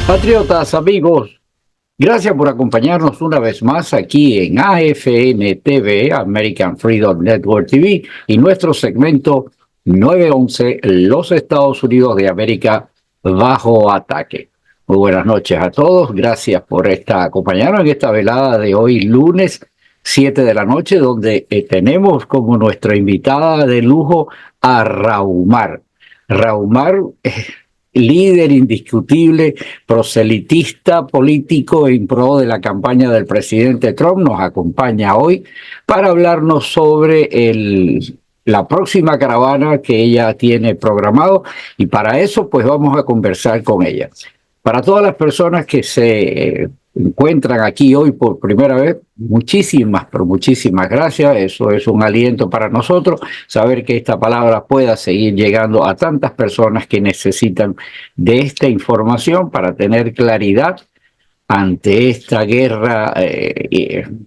Patriotas, amigos, gracias por acompañarnos una vez más aquí en AFN TV, American Freedom Network TV, y nuestro segmento 911, los Estados Unidos de América bajo ataque. Muy buenas noches a todos, gracias por acompañarnos en esta velada de hoy, lunes 7 de la noche, donde tenemos como nuestra invitada de lujo a Raumar. Raumar líder indiscutible, proselitista político en pro de la campaña del presidente Trump, nos acompaña hoy para hablarnos sobre la próxima caravana que ella tiene programado, y para eso pues vamos a conversar con ella. Para todas las personas que se encuentran aquí hoy por primera vez, muchísimas, pero muchísimas gracias. Eso es un aliento para nosotros, saber que esta palabra pueda seguir llegando a tantas personas que necesitan de esta información para tener claridad ante esta guerra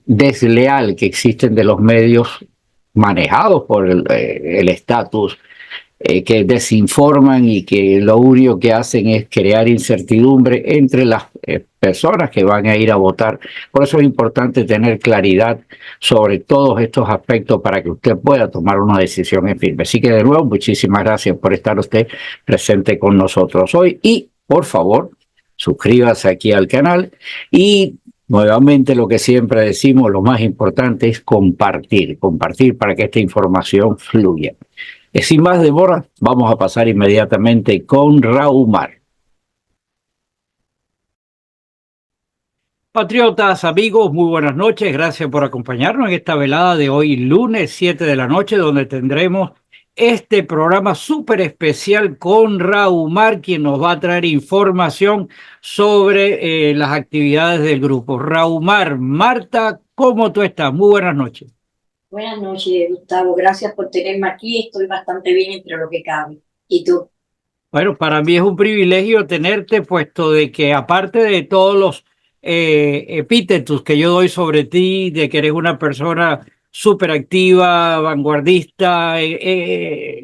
desleal que existen de los medios manejados por el estatus, que desinforman y que lo único que hacen es crear incertidumbre entre las personas que van a ir a votar. Por eso es importante tener claridad sobre todos estos aspectos para que usted pueda tomar una decisión en firme. Así que de nuevo, muchísimas gracias por estar usted presente con nosotros hoy, y por favor, suscríbase aquí al canal, y nuevamente lo que siempre decimos, lo más importante es compartir para que esta información fluya. Sin más demora, vamos a pasar inmediatamente con Raumar. Patriotas, amigos, muy buenas noches. Gracias por acompañarnos en esta velada de hoy, lunes 7 de la noche, donde tendremos este programa súper especial con Raumar, quien nos va a traer información sobre las actividades del grupo. Raumar, Marta, ¿cómo tú estás? Muy buenas noches. Buenas noches, Gustavo. Gracias por tenerme aquí. Estoy bastante bien entre lo que cabe. ¿Y tú? Bueno, para mí es un privilegio tenerte, puesto de que aparte de todos los epítetos que yo doy sobre ti, de que eres una persona súper activa, vanguardista,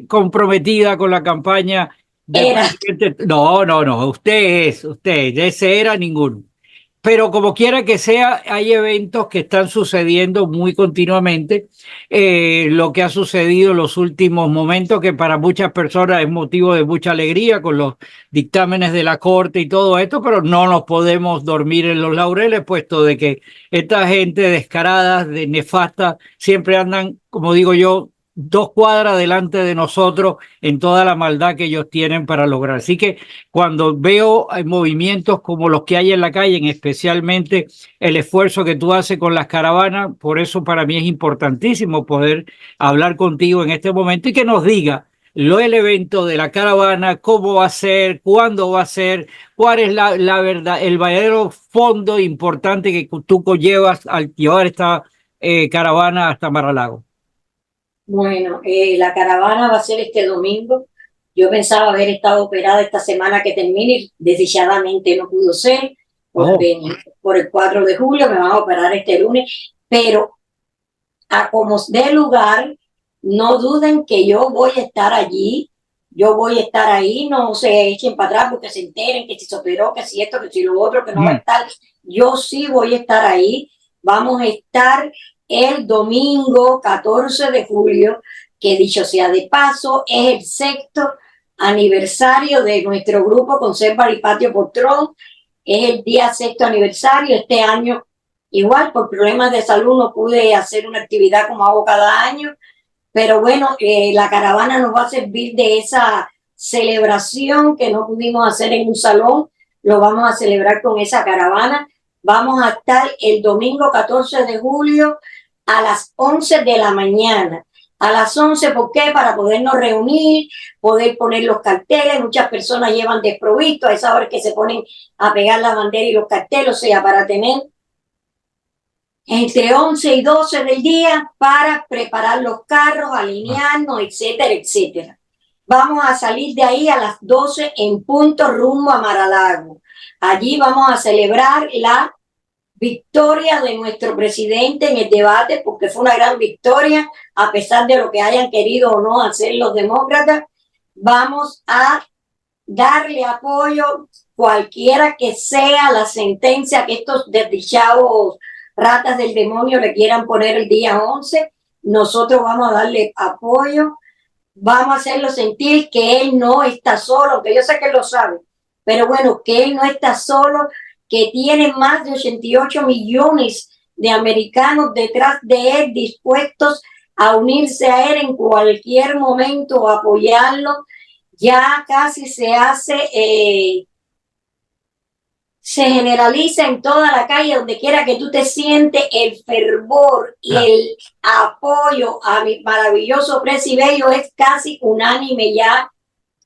comprometida con la campaña del presidente. No, usted, ese era ninguno. Pero como quiera que sea, hay eventos que están sucediendo muy continuamente. Lo que ha sucedido en los últimos momentos, que para muchas personas es motivo de mucha alegría con los dictámenes de la Corte y todo esto, pero no nos podemos dormir en los laureles, puesto de que esta gente descarada, nefasta, siempre andan, como digo yo, 2 cuadras delante de nosotros en toda la maldad que ellos tienen para lograr. Así que cuando veo movimientos como los que hay en la calle, especialmente el esfuerzo que tú haces con las caravanas, por eso para mí es importantísimo poder hablar contigo en este momento y que nos diga el evento de la caravana, cómo va a ser, cuándo va a ser, cuál es la verdad, el verdadero fondo importante que tú llevas al llevar esta caravana hasta Mar-a-Lago. Bueno, la caravana va a ser este domingo. Yo pensaba haber estado operada esta semana que termine y desdichadamente no pudo ser por el 4 de julio. Me van a operar este lunes, pero a como dé lugar, no duden que yo voy a estar allí. Yo voy a estar ahí, no se echen para atrás porque se enteren que si se operó, que si esto, que si lo otro, que no va a estar. Yo sí voy a estar ahí. Vamos a estar el domingo 14 de julio, que dicho sea de paso, es el sexto aniversario de nuestro grupo Conserva y Patio por Trump. Es el día sexto aniversario. Este año, igual, por problemas de salud, no pude hacer una actividad como hago cada año. Pero bueno, la caravana nos va a servir de esa celebración que no pudimos hacer en un salón. Lo vamos a celebrar con esa caravana. Vamos a estar el domingo 14 de julio a las 11 de la mañana. A las 11, ¿por qué? Para podernos reunir, poder poner los carteles. Muchas personas llevan desprovisto a esa hora que se ponen a pegar la bandera y los carteles, o sea, para tener entre 11 y 12 del día para preparar los carros, alinearnos, etcétera, etcétera. Vamos a salir de ahí a las 12 en punto rumbo a Mar-a-Lago. Allí vamos a celebrar la victoria de nuestro presidente en el debate, porque fue una gran victoria, a pesar de lo que hayan querido o no hacer los demócratas. Vamos a darle apoyo cualquiera que sea la sentencia que estos desdichados ratas del demonio le quieran poner el día 11, nosotros vamos a darle apoyo, vamos a hacerlo sentir que él no está solo, aunque yo sé que él lo sabe, pero bueno, que él no está solo, que tiene más de 88 millones de americanos detrás de él, dispuestos a unirse a él en cualquier momento, a apoyarlo. Ya casi se generaliza en toda la calle, donde quiera que tú te sientes, el fervor y el apoyo a mi maravilloso Presi Bello es casi unánime ya,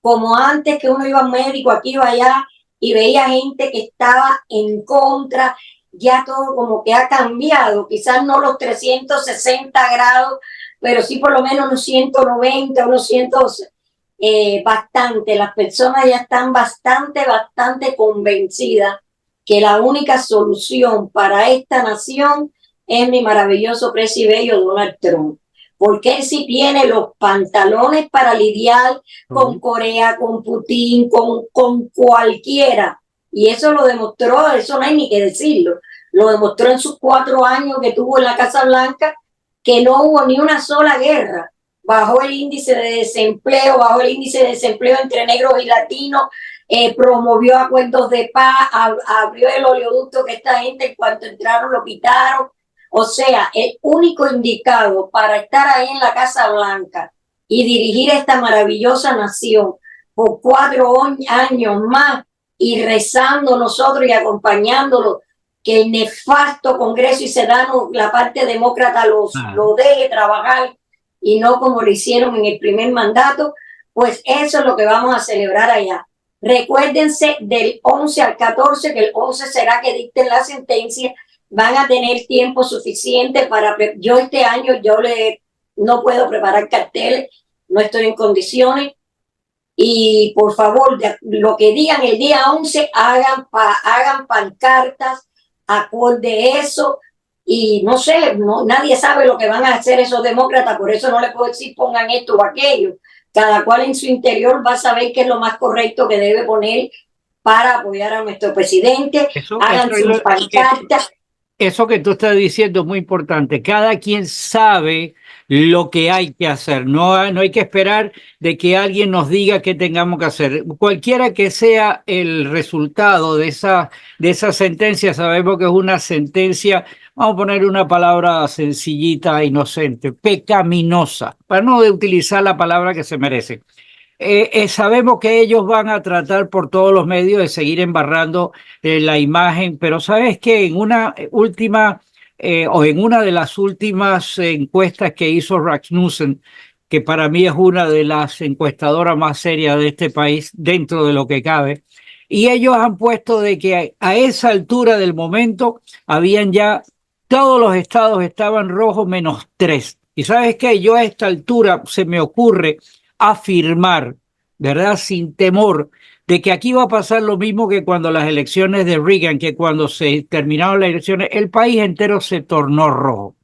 como antes que uno iba al médico, aquí iba allá, y veía gente que estaba en contra. Ya todo como que ha cambiado, quizás no los 360 grados, pero sí por lo menos unos 190, unos 100, bastante. Las personas ya están bastante convencidas que la única solución para esta nación es mi maravilloso presidente Donald Trump, porque él sí tiene los pantalones para lidiar con Corea, con Putin, con cualquiera. Y eso lo demostró, eso no hay ni que decirlo, lo demostró en sus 4 años que tuvo en la Casa Blanca, que no hubo ni una sola guerra. Bajó el índice de desempleo entre negros y latinos, promovió acuerdos de paz, abrió el oleoducto que esta gente en cuanto entraron lo quitaron. O sea, el único indicado para estar ahí en la Casa Blanca y dirigir esta maravillosa nación por 4 años más, y rezando nosotros y acompañándolo, que el nefasto Congreso y Senado, la parte demócrata, lo deje trabajar y no como lo hicieron en el primer mandato, pues eso es lo que vamos a celebrar allá. Recuérdense del 11 al 14, que el 11 será que dicten la sentencia. Van a tener tiempo suficiente para... Yo este año no puedo preparar carteles, no estoy en condiciones. Y por favor, lo que digan el día 11, hagan pancartas acorde eso. Y no sé, nadie sabe lo que van a hacer esos demócratas, por eso no les puedo decir pongan esto o aquello. Cada cual en su interior va a saber qué es lo más correcto que debe poner para apoyar a nuestro presidente. Hagan sus pancartas. Eso que tú estás diciendo es muy importante. Cada quien sabe lo que hay que hacer. No hay que esperar de que alguien nos diga qué tengamos que hacer. Cualquiera que sea el resultado de esa sentencia, sabemos que es una sentencia, vamos a poner una palabra sencillita, inocente, pecaminosa, para no utilizar la palabra que se merece. Sabemos que ellos van a tratar por todos los medios de seguir embarrando la imagen, pero sabes que en una última o en una de las últimas encuestas que hizo Rasmussen, que para mí es una de las encuestadoras más serias de este país dentro de lo que cabe, y ellos han puesto de que a esa altura del momento habían ya todos los estados estaban rojos menos 3. Y sabes qué, yo a esta altura se me ocurre afirmar, ¿verdad? Sin temor de que aquí va a pasar lo mismo que cuando las elecciones de Reagan, que cuando se terminaron las elecciones, el país entero se tornó rojo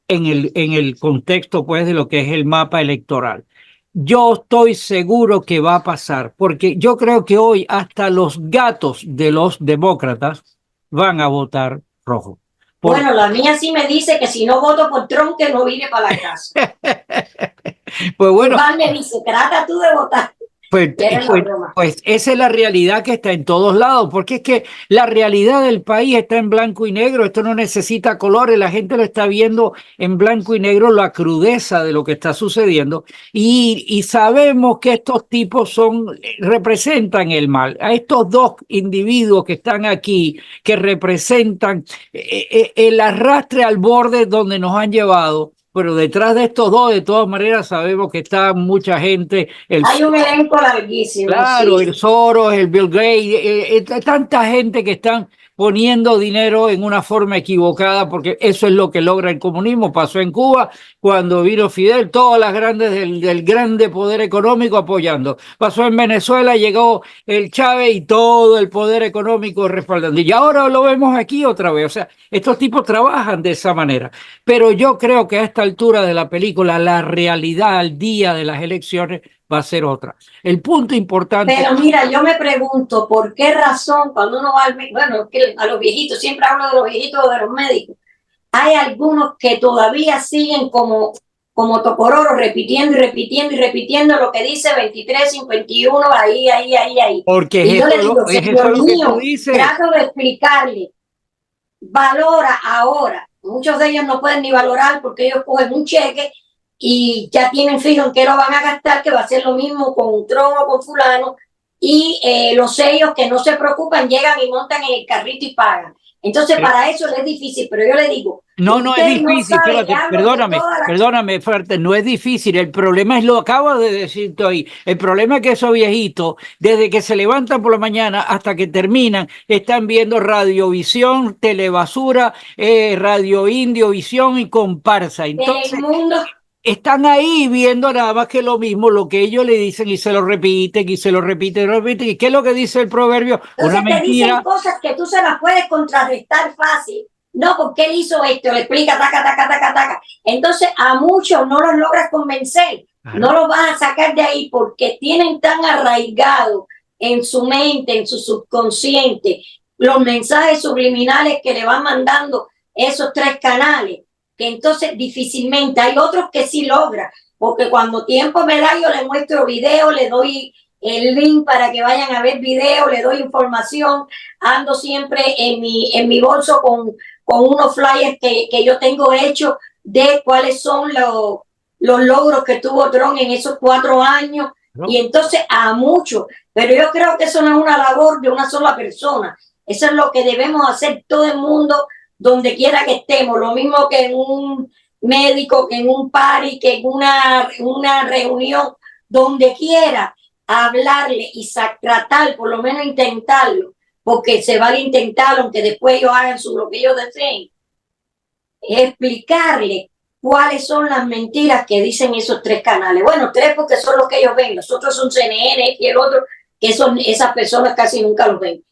en el contexto, pues, de lo que es el mapa electoral. Yo estoy seguro que va a pasar, porque yo creo que hoy hasta los gatos de los demócratas van a votar rojo. Bueno, la mía sí me dice que si no voto por Trump, que no vine para la casa. Pues bueno. Igual me dice, trata tú de votar. Pues esa es la realidad que está en todos lados, porque es que la realidad del país está en blanco y negro, esto no necesita colores, la gente lo está viendo en blanco y negro, la crudeza de lo que está sucediendo, y sabemos que estos tipos representan el mal. A estos dos individuos que están aquí, que representan el arrastre al borde donde nos han llevado. Pero detrás de estos dos, de todas maneras, sabemos que está mucha gente. Hay un elenco larguísimo. Claro, sí. El Soros, el Bill Gates, tanta gente que están poniendo dinero en una forma equivocada, porque eso es lo que logra el comunismo. Pasó en Cuba cuando vino Fidel, todas las grandes del grande poder económico apoyando. Pasó en Venezuela, llegó el Chávez y todo el poder económico respaldando. Y ahora lo vemos aquí otra vez. O sea, estos tipos trabajan de esa manera. Pero yo creo que a esta altura de la película, la realidad al día de las elecciones va a ser otra. El punto importante... Pero mira, yo me pregunto, ¿por qué razón cuando uno va al médico, bueno, que a los viejitos, siempre hablo de los viejitos o de los médicos, hay algunos que todavía siguen como tocororo, repitiendo y repitiendo y repitiendo lo que dice 23, 51, ahí. Porque Y es yo le eso, digo, es eso Señor lo que tú mío, dices. trato de explicarle, valora ahora. Muchos de ellos no pueden ni valorar porque ellos cogen un cheque y ya tienen fijo en qué lo van a gastar, que va a ser lo mismo con un trono o con fulano. Y los sellos que no se preocupan llegan y montan en el carrito y pagan. Entonces, para eso es difícil, pero yo le digo, No, no es usted no difícil, sabe, le espérate, hablo de todas las... perdóname, fuerte, no es difícil, el problema es lo acabo de decirte ahí, el problema es que esos viejitos, desde que se levantan por la mañana hasta que terminan, están viendo Radiovisión, Telebasura, Radio Indio, Visión y Comparsa, En el entonces mundo están ahí viendo nada más que lo mismo, lo que ellos le dicen y se lo repiten y se lo repiten y lo repiten, ¿y qué es lo que dice el proverbio? Una entonces te dicen mentira. cosas que tú se las puedes contrarrestar fácil. No, porque él hizo esto, le explica, taca. Entonces a muchos no los logras convencer, Claro. no los vas a sacar de ahí porque tienen tan arraigado en su mente, en su subconsciente, los mensajes subliminales que le van mandando esos tres canales, que entonces difícilmente hay otros que sí logran, porque cuando tiempo me da yo le muestro video, le doy el link para que vayan a ver video, le doy información, ando siempre en mi bolso con unos flyers que yo tengo hechos de cuáles son los logros que tuvo Trump en esos 4 años, ¿no? Y entonces a muchos, pero yo creo que eso no es una labor de una sola persona, eso es lo que debemos hacer todo el mundo, donde quiera que estemos, lo mismo que en un médico, que en un party, que en una reunión, donde quiera, hablarle y tratar, por lo menos intentarlo, porque se vale intentarlo, aunque después ellos hagan lo que ellos deseen, explicarle cuáles son las mentiras que dicen esos tres canales. Bueno, tres porque son los que ellos ven, los otros son CNN y el otro, que son esas personas casi nunca los ven.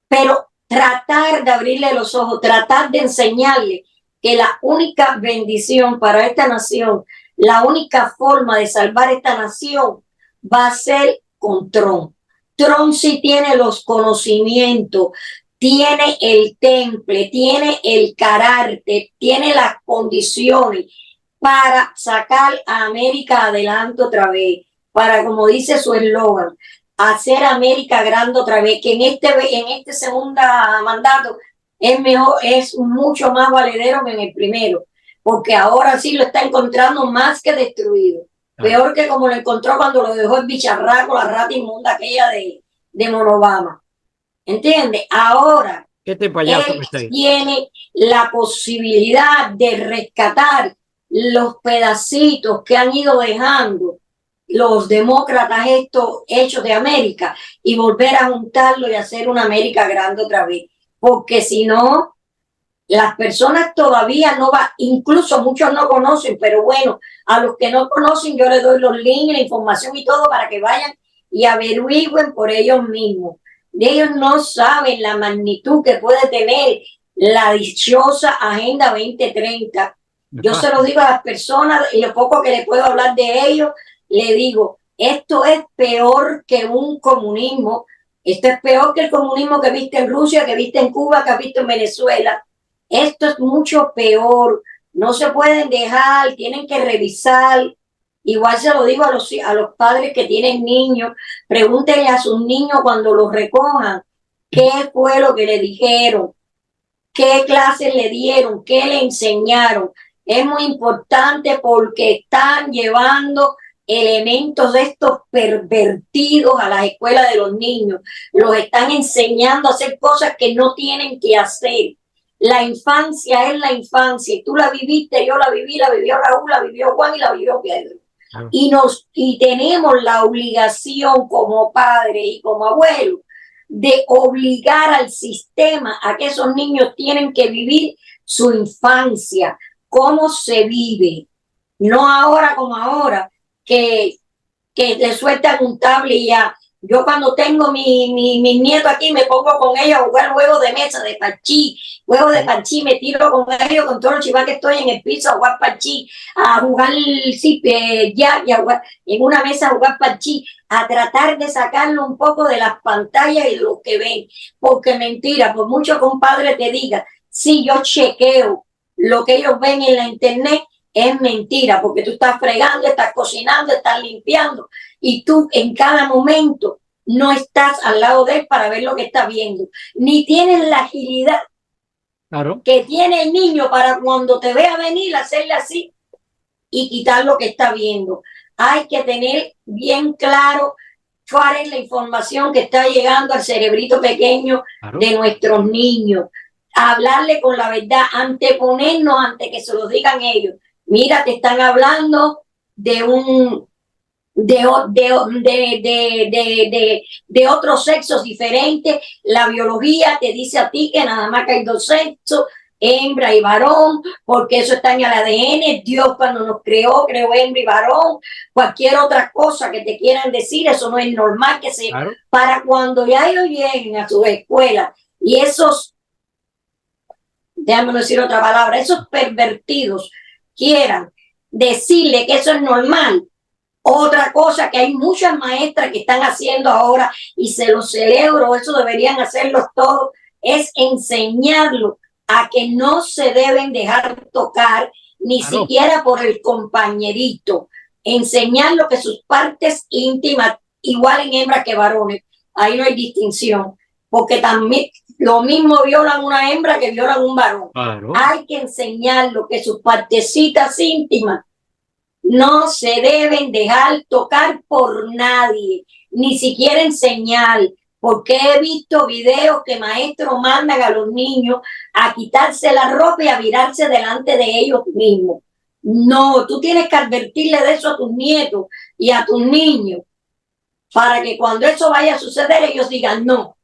Pero tratar de abrirle los ojos, tratar de enseñarle que la única bendición para esta nación, la única forma de salvar esta nación va a ser con Trump. Trump sí tiene los conocimientos, tiene el temple, tiene el carácter, tiene las condiciones para sacar a América adelante otra vez, para, como dice su eslogan, hacer América grande otra vez, que en este segundo mandato es mejor, es mucho más valedero que en el primero, porque ahora sí lo está encontrando más que destruido. Peor que como lo encontró cuando lo dejó el bicharraco, la rata inmunda aquella de Monobama. ¿Entiendes? Ahora él tiene la posibilidad de rescatar los pedacitos que han ido dejando los demócratas estos hechos de América y volver a juntarlo y hacer una América grande otra vez. Porque si no, las personas todavía no van, incluso muchos no conocen, pero bueno, a los que no conocen yo les doy los links, la información y todo para que vayan y averigüen por ellos mismos. Ellos no saben la magnitud que puede tener la dichosa Agenda 2030. Yo se lo digo a las personas y lo poco que les puedo hablar de ellos, le digo, esto es peor que un comunismo, esto es peor que el comunismo que viste en Rusia, que viste en Cuba, que has visto en Venezuela. Esto es mucho peor, no se pueden dejar, tienen que revisar. Igual se lo digo a los padres que tienen niños, pregúntenle a sus niños cuando los recojan, qué fue lo que le dijeron, qué clases le dieron, qué le enseñaron. Es muy importante porque están llevando elementos de estos pervertidos a las escuelas de los niños. Los están enseñando a hacer cosas que no tienen que hacer. La infancia es la infancia. Y tú la viviste, yo la viví, la vivió Raúl, la vivió Juan y la vivió Pedro. Y tenemos la obligación como padres y como abuelos de obligar al sistema a que esos niños tienen que vivir su infancia, cómo se vive, no ahora como ahora, que le sueltan un tablet y ya. Yo cuando tengo mi nieto aquí me pongo con ellos a jugar juegos de mesa, de parchí, juegos de parchí, me tiro con ellos, con todos los chivas que estoy en el piso a jugar parchí, a jugar sí, ya, y a jugar en una mesa a jugar parchí, a tratar de sacarlo un poco de las pantallas y de lo que ven. Porque mentira, por mucho que un padre te diga, si yo chequeo lo que ellos ven en la internet, es mentira, porque tú estás fregando, estás cocinando, estás limpiando, y tú en cada momento no estás al lado de él para ver lo que está viendo, ni tienes la agilidad que tiene el niño para cuando te vea venir, hacerle así y quitar lo que está viendo. Hay que tener bien claro cuál es la información que está llegando al cerebrito pequeño de nuestros niños. Hablarle con la verdad, anteponernos ante que se lo digan ellos. Mira, te están hablando de un de otros sexos diferentes. La biología te dice a ti que nada más que hay dos sexos, hembra y varón, porque eso está en el ADN. Dios cuando nos creó hembra y varón. Cualquier otra cosa que te quieran decir, eso no es normal que se... Claro. Para cuando ya ellos lleguen a sus escuelas y esos, déjame decir otra palabra, esos pervertidos quieran decirle que eso es normal. Otra cosa que hay muchas maestras que están haciendo ahora y se los celebro, eso deberían hacerlo todos, es enseñarlo a que no se deben dejar tocar ni siquiera por el compañerito. Enseñarlo que sus partes íntimas, igual en hembras que varones, ahí no hay distinción, porque también lo mismo violan una hembra que violan un varón. Claro. Hay que enseñarlo que sus partecitas íntimas no se deben dejar tocar por nadie, ni siquiera enseñar, porque he visto videos que maestros mandan a los niños a quitarse la ropa y a virarse delante de ellos mismos. No, tú tienes que advertirle de eso a tus nietos y a tus niños, para que cuando eso vaya a suceder ellos digan, no,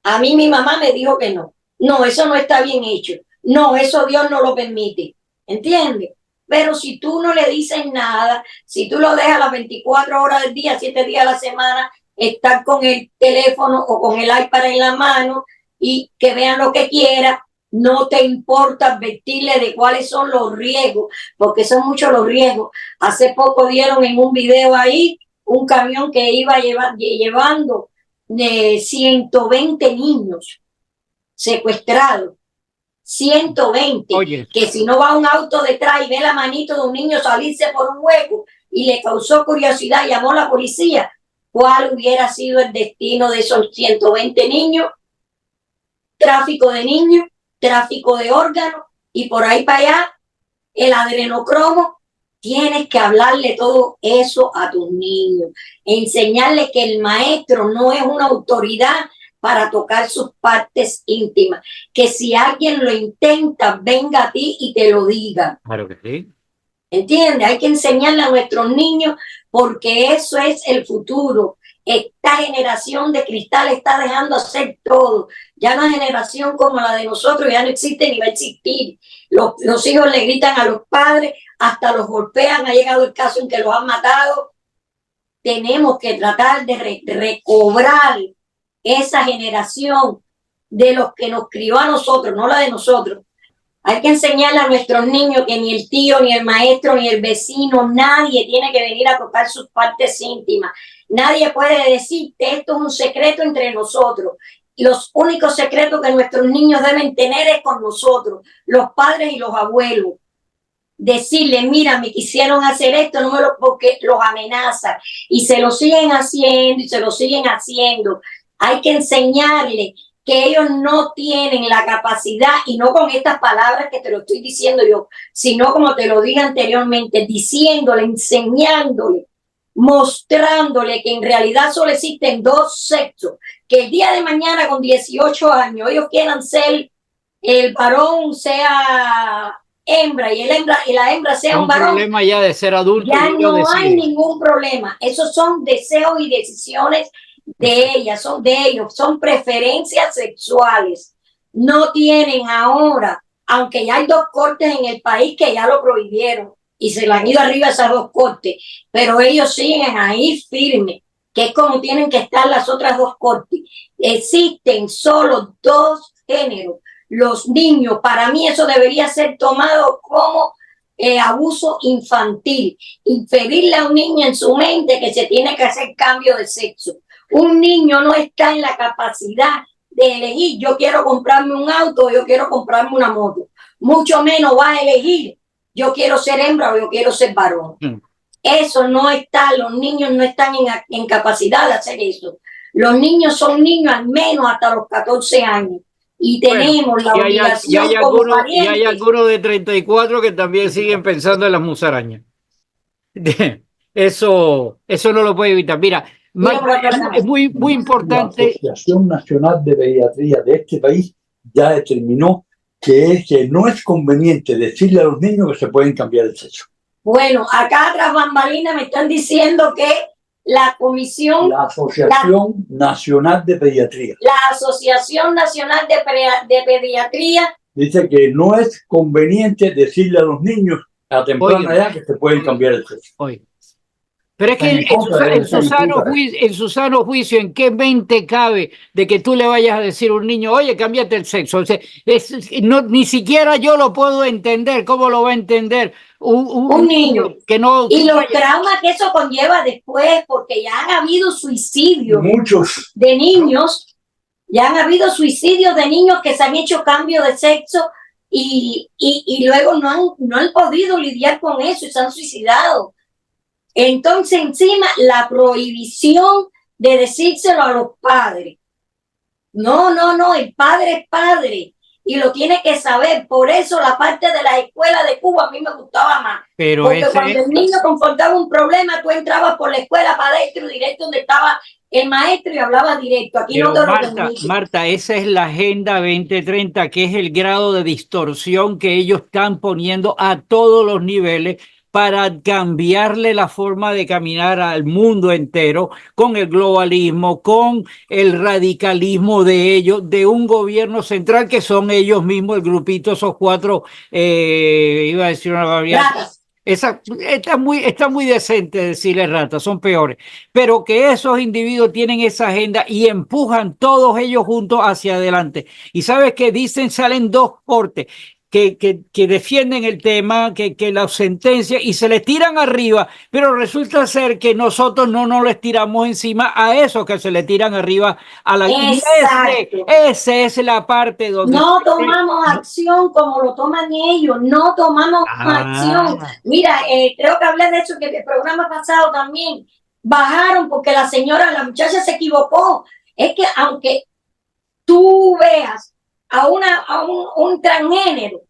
a mí mi mamá me dijo que no, no, eso no está bien hecho, no, eso Dios no lo permite, ¿entiendes? Pero si tú no le dices nada, si tú lo dejas las 24 horas del día, 7 días a la semana, estar con el teléfono o con el iPad en la mano y que vean lo que quiera, no te importa advertirle de cuáles son los riesgos, porque son muchos los riesgos. Hace poco dieron en un video ahí un camión que iba llevando 120 niños secuestrados. 120. Oye. Que si no va un auto detrás y ve la manito de un niño salirse por un hueco y le causó curiosidad, llamó a la policía, ¿cuál hubiera sido el destino de esos 120 niños? Tráfico de niños, tráfico de órganos y por ahí para allá el adrenocromo. Tienes que hablarle todo eso a tus niños, enseñarles que el maestro no es una autoridad para tocar sus partes íntimas, que si alguien lo intenta, venga a ti y te lo diga. Claro que sí. ¿Entiendes? Hay que enseñarle a nuestros niños porque eso es el futuro. Esta generación de cristal está dejando hacer todo. Ya una generación como la de nosotros ya no existe ni va a existir. Los hijos le gritan a los padres, hasta los golpean, ha llegado el caso en que los han matado. Tenemos que tratar de recobrar esa generación de los que nos crió a nosotros, no la de nosotros. Hay que enseñarle a nuestros niños que ni el tío, ni el maestro, ni el vecino, nadie tiene que venir a tocar sus partes íntimas. Nadie puede decirte esto es un secreto entre nosotros. Los únicos secretos que nuestros niños deben tener es con nosotros, los padres y los abuelos. Decirle, mira, me quisieron hacer esto, no me lo, porque los amenazan y se lo siguen haciendo y se lo siguen haciendo. Hay que enseñarles que ellos no tienen la capacidad, y no con estas palabras que te lo estoy diciendo yo, sino como te lo dije anteriormente, diciéndole, enseñándole, mostrándole que en realidad solo existen dos sexos, que el día de mañana con 18 años ellos quieran ser, el varón sea hembra y la hembra sea un varón. Problema ya de ser adulto. Ya no hay ningún problema. Esos son deseos y decisiones de ellas, son de ellos, son preferencias sexuales. No tienen ahora, aunque ya hay 2 cortes en el país que ya lo prohibieron y se le han ido arriba esas 2 cortes, pero ellos siguen ahí firmes. que es como tienen que estar las otras dos cortes. Existen solo dos géneros. Los niños, para mí eso debería ser tomado como abuso infantil. Inferirle a un niño en su mente que se tiene que hacer cambio de sexo. Un niño no está en la capacidad de elegir, yo quiero comprarme un auto, yo quiero comprarme una moto. Mucho menos va a elegir, yo quiero ser hembra o yo quiero ser varón. Eso no está, los niños no están en capacidad de hacer eso. Los niños son niños al menos hasta los 14 años. Y tenemos la obligación como parientes. Y hay algunos de 34 que también siguen pensando en las musarañas. Eso no lo puede evitar. Mira, es muy importante. La Asociación Nacional de Pediatría de este país ya determinó que no es conveniente decirle a los niños que se pueden cambiar el sexo. Bueno, acá tras bambalinas me están diciendo que la comisión... La Asociación Nacional de Pediatría. La Asociación Nacional de Pediatría dice que no es conveniente decirle a los niños a temprana edad que se pueden cambiar el sexo. Pero es que en su sano juicio, ¿en qué mente cabe de que tú le vayas a decir a un niño, oye, cámbiate el sexo? O sea, ni siquiera yo lo puedo entender. ¿Cómo lo va a entender un niño que no? Y los traumas que eso conlleva después, porque ya han habido suicidios muchos de niños, ya han habido suicidios de niños que se han hecho cambio de sexo y luego no han podido lidiar con eso y se han suicidado. Entonces, encima, la prohibición de decírselo a los padres. No, el padre es padre y lo tiene que saber. Por eso la parte de la escuela de Cuba a mí me gustaba más. Porque cuando el niño confrontaba un problema, tú entrabas por la escuela para adentro, directo donde estaba el maestro y hablaba directo. Aquí no te lo permiten. Marta, esa es la Agenda 2030, que es el grado de distorsión que ellos están poniendo a todos los niveles para cambiarle la forma de caminar al mundo entero, con el globalismo, con el radicalismo de ellos, de un gobierno central que son ellos mismos, el grupito, esos cuatro, iba a decir una barbaridad. Está muy decente decirle ratas, son peores, pero que esos individuos tienen esa agenda y empujan todos ellos juntos hacia adelante. Y sabes que dicen, salen dos cortes que defienden el tema, que la sentencia, y se les tiran arriba, pero resulta ser que nosotros no nos les tiramos encima a esos que se le tiran arriba a la... Esa es la parte donde... No tomamos acción como lo toman ellos, no tomamos acción. Mira, creo que hablé de eso que el programa pasado también, bajaron porque la muchacha se equivocó. Es que aunque tú veas a un transgénero,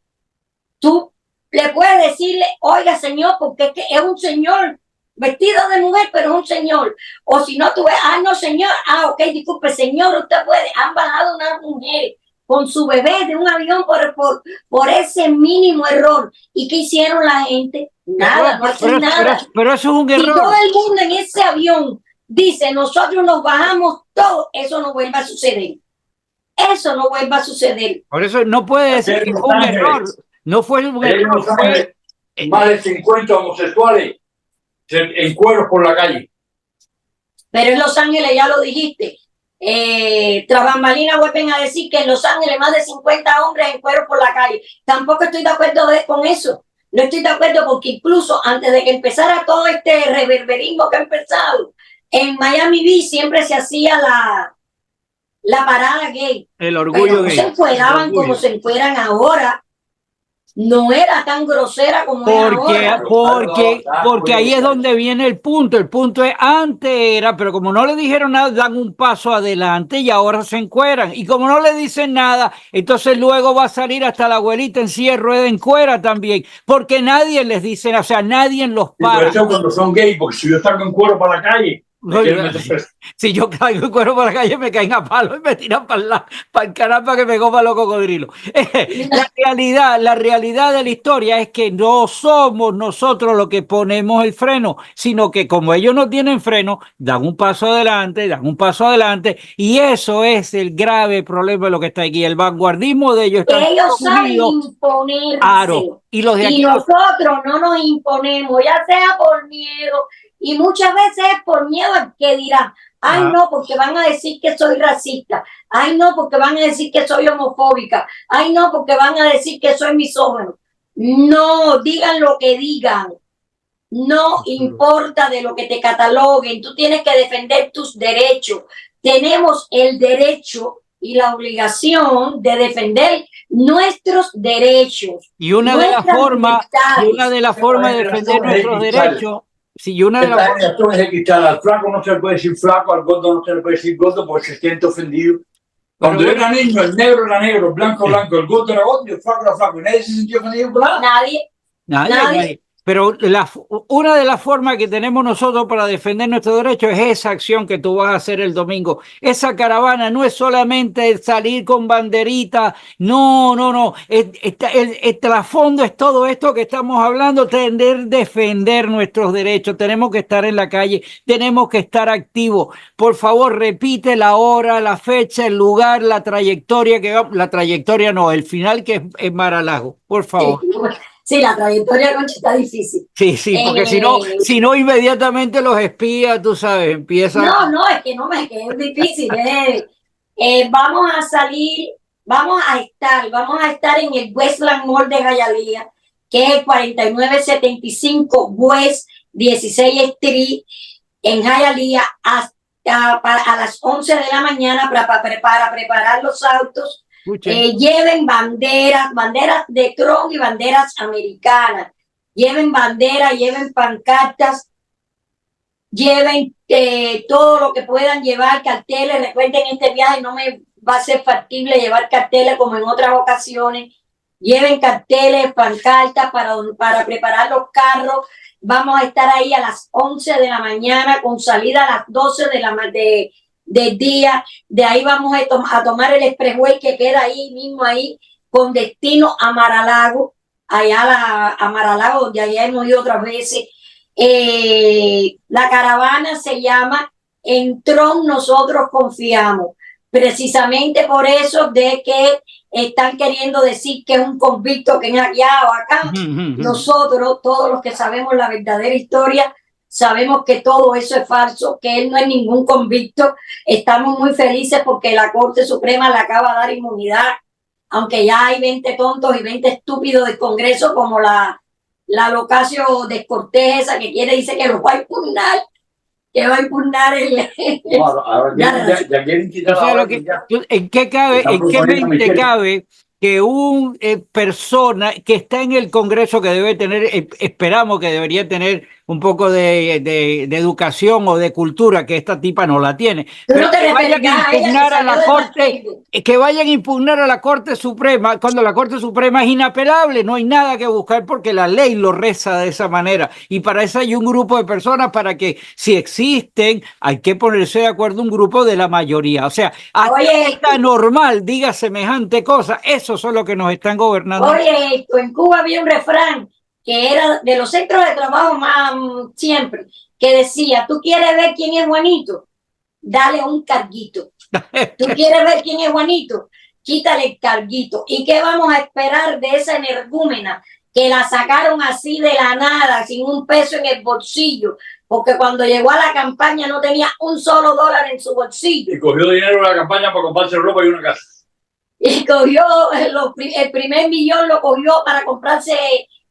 tú le puedes decirle, oiga señor, porque es que es un señor vestido de mujer, pero es un señor. O si no, tú ves, no señor, ok, disculpe señor, usted puede. Han bajado una mujer con su bebé de un avión por ese mínimo error. ¿Y qué hicieron la gente? Nada, no hacen nada. Pero eso es un error. Si todo el mundo en ese avión dice, nosotros nos bajamos todos, eso no vuelve a suceder. Eso no vuelva a suceder. Por eso no puede decir que fue un error. No fue un error. Más de 50 homosexuales en cueros por la calle. Pero en Los Ángeles, ya lo dijiste, tras bambalinas vuelven a decir que en Los Ángeles más de 50 hombres en cueros por la calle. Tampoco estoy de acuerdo con eso. No estoy de acuerdo porque incluso antes de que empezara todo este reverberismo que ha empezado, en Miami Beach siempre se hacía la parada gay. El orgullo pero no gay. se encueraban como se encueran ahora. No era tan grosera como ahora. Porque ahí es donde viene el punto. El punto es, antes era, pero como no le dijeron nada, dan un paso adelante y ahora se encueran. Y como no le dicen nada, entonces luego va a salir hasta la abuelita en silla de ruedas en cuera también. Porque nadie les dice, o sea, nadie los para. Eso cuando son gays, porque si yo salgo en cuero para la calle, si yo caigo en cuero por la calle me caen a palo y me tiran para el canal para que me coma los cocodrilos. La realidad de la historia es que no somos nosotros los que ponemos el freno, sino que como ellos no tienen freno, dan un paso adelante y eso es el grave problema de lo que está aquí. El vanguardismo de ellos. Ellos saben imponerse. Y los de aquí nosotros no nos imponemos, ya sea por miedo. y muchas veces es por miedo al que dirán. Ay, no, porque van a decir que soy racista. Ay, no, porque van a decir que soy homofóbica. Ay, no, porque van a decir que soy misógino. No, digan lo que digan. No importa de lo que te cataloguen. Tú tienes que defender tus derechos. Tenemos el derecho y la obligación de defender nuestros derechos. Y una de las formas de defender nuestros derechos. Sí, una de las formas es que al flaco no se le puede decir flaco, al gordo no se le puede decir gordo porque se siente ofendido. Cuando yo era niño, el negro era negro, el blanco blanco, el gordo era gordo y el flaco era flaco. ¿Nadie se sintió ofendido por nada? Nadie. Pero una de las formas que tenemos nosotros para defender nuestros derechos es esa acción que tú vas a hacer el domingo. Esa caravana no es solamente salir con banderita, no. El trasfondo es todo esto que estamos hablando, defender nuestros derechos. Tenemos que estar en la calle, tenemos que estar activos. Por favor, repite la hora, la fecha, el lugar, la trayectoria, el final que es Mar-a-Lago, por favor. Sí, la trayectoria, Concha, está difícil. Sí, porque si no, inmediatamente los espías, tú sabes, empiezan. No, es que es difícil. Vamos a estar en el Westland Mall de Hialeah, que es el 4975 West 16 Street en Hialeah, a las 11 de la mañana para preparar los autos. Lleven banderas de Trump y banderas americanas. Lleven banderas, lleven pancartas, lleven todo lo que puedan llevar, carteles. Recuerden, este viaje no me va a ser factible llevar carteles como en otras ocasiones. Lleven carteles, pancartas para preparar los carros. Vamos a estar ahí a las 11 de la mañana con salida a las 12 del día. De ahí vamos a tomar el expressway que queda ahí mismo, ahí con destino a Mar-a-Lago, a Mar-a-Lago, donde allá hemos ido otras veces. La caravana se llama En Trump Nosotros Confiamos, precisamente por eso de que están queriendo decir que es un convicto que es allá o acá. Nosotros, todos los que sabemos la verdadera historia, sabemos que todo eso es falso, que él no es ningún convicto. Estamos muy felices porque la Corte Suprema le acaba de dar inmunidad, aunque ya hay 20 tontos y 20 estúpidos del Congreso, como la Ocasio Descortés, esa que dice que lo va a impugnar, ¿En qué mente cabe que un persona que está en el Congreso, que debe tener, esperamos que debería tener un poco de educación o de cultura, que esta tipa no la tiene, pero que vayan a impugnar a la Corte, que vayan a impugnar a la Corte Suprema, cuando la Corte Suprema es inapelable, no hay nada que buscar porque la ley lo reza de esa manera, y para eso hay un grupo de personas para que, si existen, hay que ponerse de acuerdo un grupo de la mayoría, o sea, hasta esta normal diga semejante cosa, esos son los que nos están gobernando. Oye, en Cuba había un refrán que era de los centros de trabajo más siempre, que decía, ¿tú quieres ver quién es Juanito? Dale un carguito. ¿Tú quieres ver quién es Juanito? Quítale el carguito. ¿Y qué vamos a esperar de esa energúmena que la sacaron así de la nada, sin un peso en el bolsillo? Porque cuando llegó a la campaña no tenía un solo dólar en su bolsillo. Y cogió dinero de la campaña para comprarse ropa y una casa. Y cogió el primer millón, lo cogió para comprarse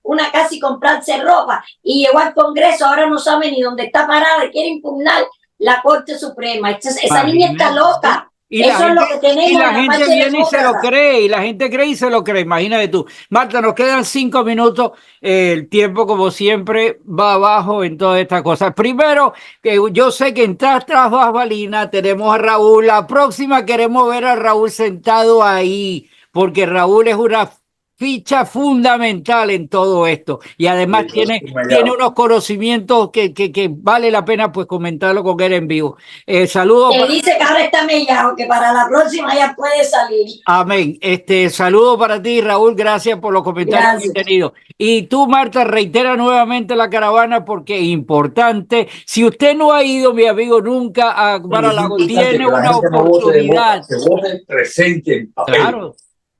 una casa y comprarse ropa, y llegó al Congreso, ahora no sabe ni dónde está parada y quiere impugnar la Corte Suprema. Esa niña está loca. Eso es lo que tenemos. Y la gente viene y se lo cree, y la gente cree y se lo cree. Imagínate tú. Marta, nos quedan 5 minutos. El tiempo, como siempre, va abajo en todas estas cosas. Primero, que yo sé que en tras bambalinas tenemos a Raúl. La próxima queremos ver a Raúl sentado ahí, porque Raúl es una ficha fundamental en todo esto, y además tiene unos conocimientos que vale la pena pues comentarlo con él en vivo. Saludos. Te dice que ahora está mellado, que para la próxima ya puede salir. Amén. Saludo para ti, Raúl, gracias por los comentarios que he tenido. Y tú, Marta, reitera nuevamente la caravana porque es importante. Si usted no ha ido, mi amigo, nunca a Mar-a-Lago, tiene una oportunidad. Que vote presente en papel. Claro.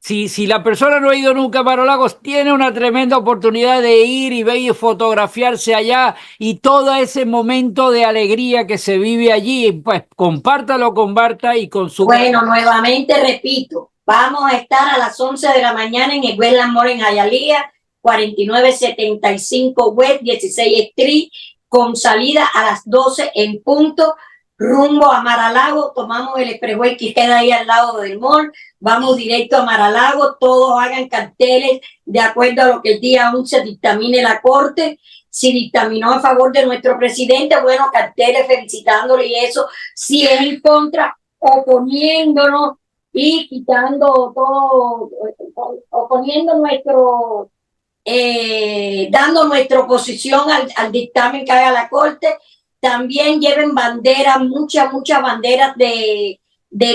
Si la persona no ha ido nunca a Mar-a-Lagos, tiene una tremenda oportunidad de ir y ver y fotografiarse allá y todo ese momento de alegría que se vive allí, pues compártalo con Marta y con su... Bueno, nuevamente repito, vamos a estar a las 11 de la mañana en el Westland Mall en Hialeah, 4975 West 16 Street, con salida a las 12 en punto, rumbo a Mar-a-Lago. Tomamos el expressway que queda ahí al lado del mall, vamos directo a Mar-a-Lago. Todos hagan carteles de acuerdo a lo que el día 11 dictamine la Corte. Si dictaminó a favor de nuestro presidente, bueno, carteles felicitándole y eso. Si es en contra, oponiéndonos y quitando todo, oponiendo nuestro, dando nuestra oposición al dictamen que haga la Corte. También lleven banderas, muchas banderas de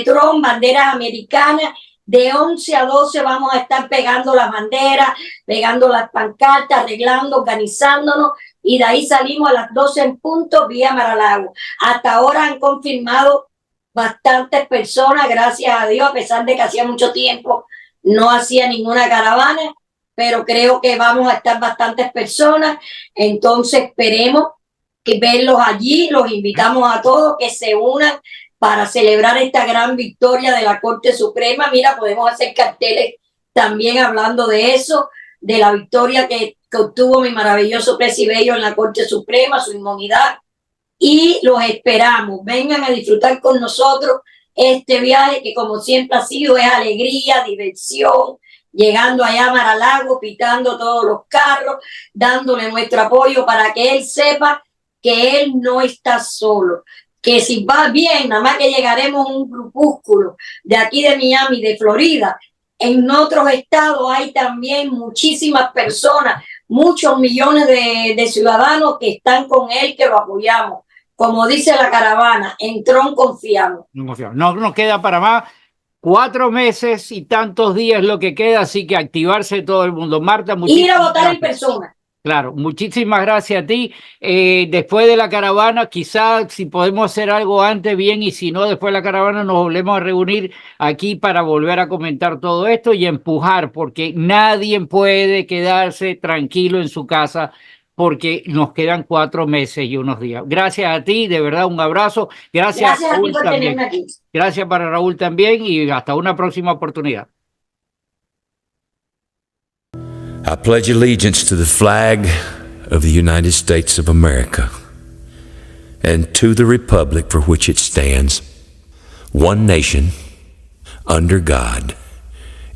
Trump, banderas americanas. De 11 a 12 vamos a estar pegando las banderas, pegando las pancartas, arreglando, organizándonos, y de ahí salimos a las 12 en punto vía Mar-a-Lago. Hasta ahora han confirmado bastantes personas, gracias a Dios, a pesar de que hacía mucho tiempo no hacía ninguna caravana, pero creo que vamos a estar bastantes personas. Entonces esperemos que verlos allí. Los invitamos a todos que se unan para celebrar esta gran victoria de la Corte Suprema. Mira, podemos hacer carteles también hablando de eso, de la victoria que obtuvo mi maravilloso Bello en la Corte Suprema, su inmunidad. Y los esperamos, vengan a disfrutar con nosotros este viaje que, como siempre ha sido, es alegría, diversión, llegando allá a Mar-a-Lago, pitando todos los carros, dándole nuestro apoyo para que él sepa que él no está solo, que si va bien, nada más que llegaremos un grupúsculo de aquí de Miami, de Florida. En otros estados hay también muchísimas personas, muchos millones de ciudadanos que están con él, que lo apoyamos. Como dice la caravana, en Trump confiamos. No nos queda para más. 4 meses y tantos días lo que queda, así que activarse todo el mundo. Marta, ir a votar en persona. Claro, muchísimas gracias a ti. Después de la caravana, quizás si podemos hacer algo antes, bien, y si no, después de la caravana nos volvemos a reunir aquí para volver a comentar todo esto y empujar, porque nadie puede quedarse tranquilo en su casa, porque nos quedan 4 meses y unos días. Gracias a ti, de verdad, un abrazo. Gracias a ti por tenerme aquí. Gracias para Raúl también, y hasta una próxima oportunidad. I pledge allegiance to the flag of the United States of America and to the republic for which it stands, one nation, under God,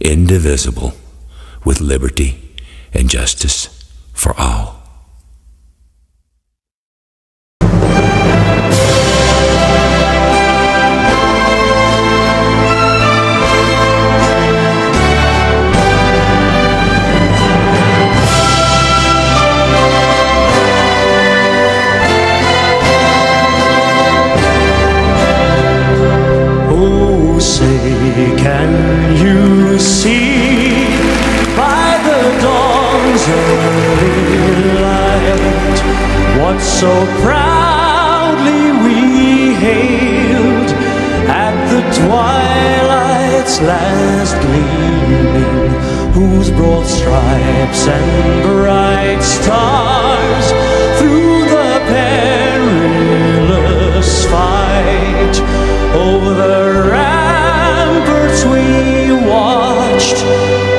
indivisible, with liberty and justice for all. Can you see by the dawn's early light what so proudly we hailed at the twilight's last gleaming, whose broad stripes and bright stars through the perilous fight over the ramparts we watched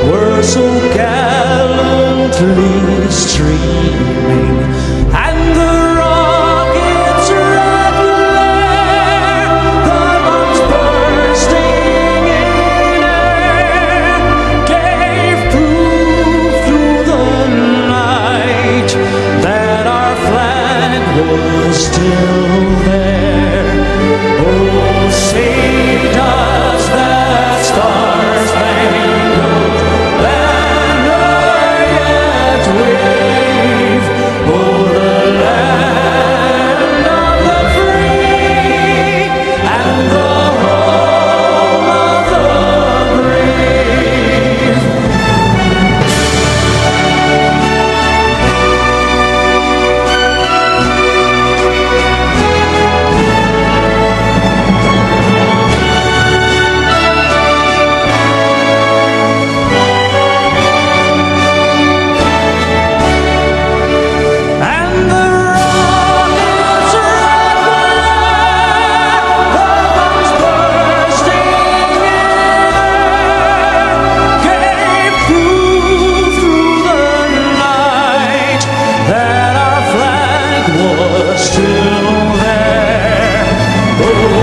were so gallantly streaming, and the rockets' red glare, the bombs bursting in air, gave proof through the night that our flag was still there. Oh, say does that star-spangled banner yet wave Oh,